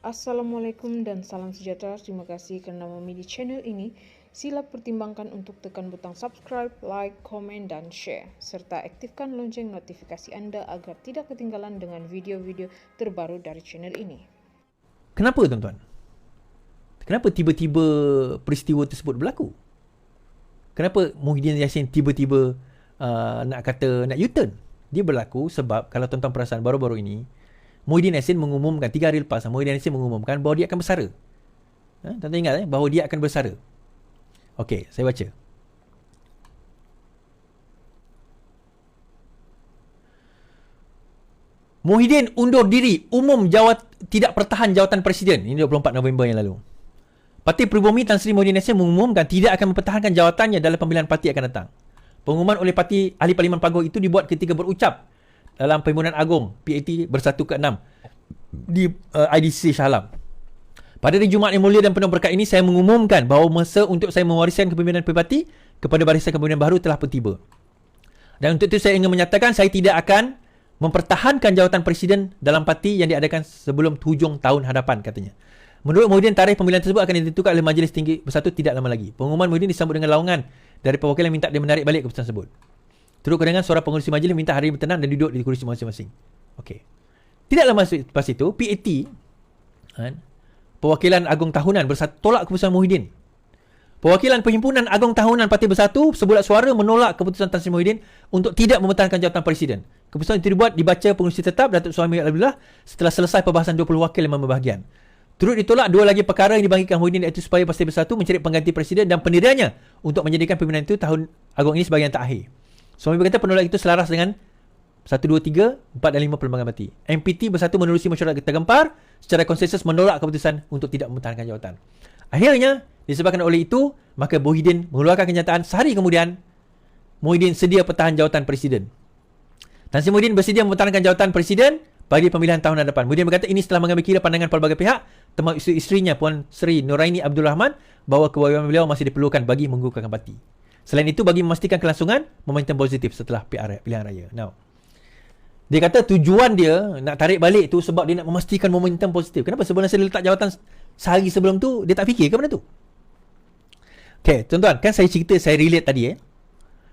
Assalamualaikum dan salam sejahtera. Terima kasih kerana memilih channel ini. Sila pertimbangkan untuk tekan butang subscribe, like, komen dan share. Serta aktifkan lonceng notifikasi anda agar tidak ketinggalan dengan video-video terbaru dari channel ini. Kenapa tuan-tuan? Kenapa tiba-tiba peristiwa tersebut berlaku? Kenapa Muhyiddin Yassin tiba-tiba nak U-turn? Dia berlaku sebab kalau tuan-tuan perasan baru-baru ini Muhyiddin Yassin mengumumkan 3 hari lepas, Muhyiddin Yassin mengumumkan bahawa dia akan bersara. Tuan-tuan ingat bahawa dia akan bersara. Okey, saya baca. Muhyiddin undur diri umum tidak pertahan jawatan Presiden. Ini 24 November yang lalu. Parti Pribumi Tan Sri Muhyiddin Yassin mengumumkan tidak akan mempertahankan jawatannya dalam pemilihan parti akan datang. Pengumuman oleh Parti Ahli Parlimen Pagoh itu dibuat ketika berucap dalam Perhimpunan Agung PAT Bersatu ke-6 di IDC Shah Alam. Pada hari Jumaat yang mulia dan penuh berkat ini, saya mengumumkan bahawa masa untuk saya mewariskan kepimpinan parti kepada barisan kepimpinan baru telah pun tiba. Dan untuk itu saya ingin menyatakan saya tidak akan mempertahankan jawatan Presiden dalam parti yang diadakan sebelum hujung tahun hadapan, katanya. Menurut Muhyiddin, tarikh pemilihan tersebut akan ditentukan oleh Majlis Tinggi Bersatu tidak lama lagi. Pengumuman Muhyiddin disambut dengan laungan dari perwakilan minta dia menarik balik keputusan tersebut. Turut kedengaran suara pengurusi majlis minta hari bertenang dan duduk di kursi masing-masing. Okey. Tidak lama lepas itu, PAT, Perwakilan Agung Tahunan Bersatu, tolak keputusan Muhyiddin. Perwakilan Perhimpunan Agung Tahunan Parti Bersatu sebulat suara menolak keputusan Tan Sri Muhyiddin untuk tidak mempertahankan jawatan Presiden. Keputusan itu dibaca pengurusi tetap Datuk Suhaimi Abdullah setelah selesai perbahasan 20 wakil 5 bahagian. Turut ditolak 2 lagi perkara yang dibangkitkan Muhyiddin, iaitu supaya Parti Bersatu mencari pengganti Presiden dan pendiriannya untuk menjadikan pimpinan itu tahun agung ini sebagai yang terakhir. Suhaimi berkata penolak itu selaras dengan 1, 2, 3, 4 dan 5 Perlembagaan Parti. MPT Bersatu menerusi mesyuarat tergempar secara konsensus menolak keputusan untuk tidak mempertahankan jawatan. Akhirnya, disebabkan oleh itu, maka Muhyiddin mengeluarkan kenyataan sehari kemudian Muhyiddin sedia pertahan jawatan Presiden. Tan Sri Muhyiddin bersedia mempertahankan jawatan Presiden bagi pemilihan tahun hadapan. Muhyiddin berkata ini setelah mengambil kira pandangan pelbagai pihak, termasuk isterinya Puan Sri Nuraini Abdul Rahman, bahawa kewajiban beliau masih diperlukan bagi mengukuhkan parti. Selain itu, bagi memastikan kelangsungan momentum positif setelah pilihan raya. Now, dia kata tujuan dia nak tarik balik tu sebab dia nak memastikan momentum positif. Kenapa? Sebenarnya dia letak jawatan sehari sebelum tu, dia tak fikir ke benda tu? Okay, tuan-tuan, kan saya cerita, saya relate tadi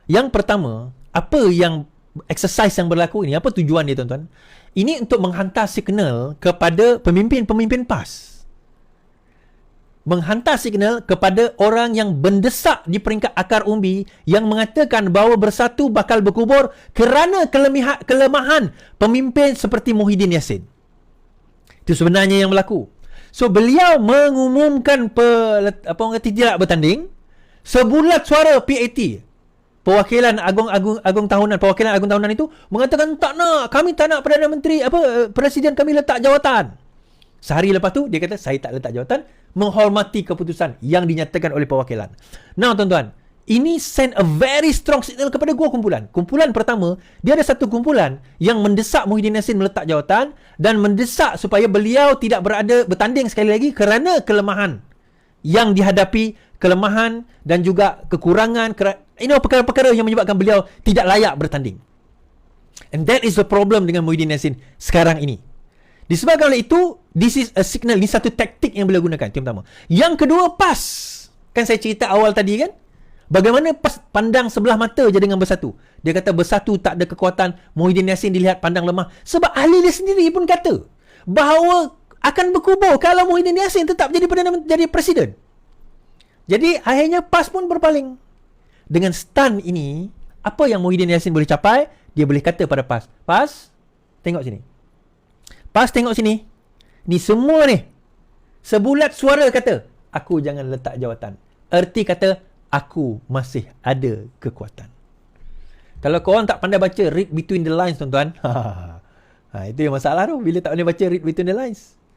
Yang pertama, apa yang exercise yang berlaku ini, apa tujuan dia tuan-tuan? Ini untuk menghantar signal kepada pemimpin-pemimpin PAS. Menghantar signal kepada orang yang mendesak di peringkat akar umbi yang mengatakan bahawa Bersatu bakal berkubur kerana kelemahan pemimpin seperti Muhyiddin Yassin. Itu sebenarnya yang berlaku. So beliau mengumumkan tidak bertanding, sebulat suara PAT, Perwakilan Agung Tahunan itu mengatakan tak nak, kami tak nak Perdana Menteri, Presiden kami letak jawatan. Sehari lepas tu dia kata saya tak letak jawatan, menghormati keputusan yang dinyatakan oleh perwakilan. Now tuan-tuan, ini send a very strong signal kepada dua kumpulan. Kumpulan pertama, dia ada satu kumpulan yang mendesak Muhyiddin Yassin meletak jawatan dan mendesak supaya beliau tidak bertanding sekali lagi kerana kelemahan yang dihadapi, kelemahan dan juga kekurangan, ini perkara-perkara yang menyebabkan beliau tidak layak bertanding. And that is the problem dengan Muhyiddin Yassin sekarang ini. Disebabkan oleh itu, this is a signal, ini satu taktik yang beliau gunakan, itu yang pertama. Yang kedua, PAS. Kan saya cerita awal tadi kan, bagaimana PAS pandang sebelah mata je dengan Bersatu. Dia kata Bersatu tak ada kekuatan, Muhyiddin Yassin dilihat pandang lemah. Sebab ahli dia sendiri pun kata bahawa akan berkubur kalau Muhyiddin Yassin tetap jadi Presiden. Jadi akhirnya PAS pun berpaling. Dengan stand ini, apa yang Muhyiddin Yassin boleh capai, dia boleh kata pada PAS, PAS, tengok sini. PAS tengok sini. Ni semua ni, sebulat suara kata, aku jangan letak jawatan. Erti kata, aku masih ada kekuatan. Kalau korang tak pandai baca read between the lines tuan-tuan, itu yang masalah tu. Bila tak pandai baca read between the lines.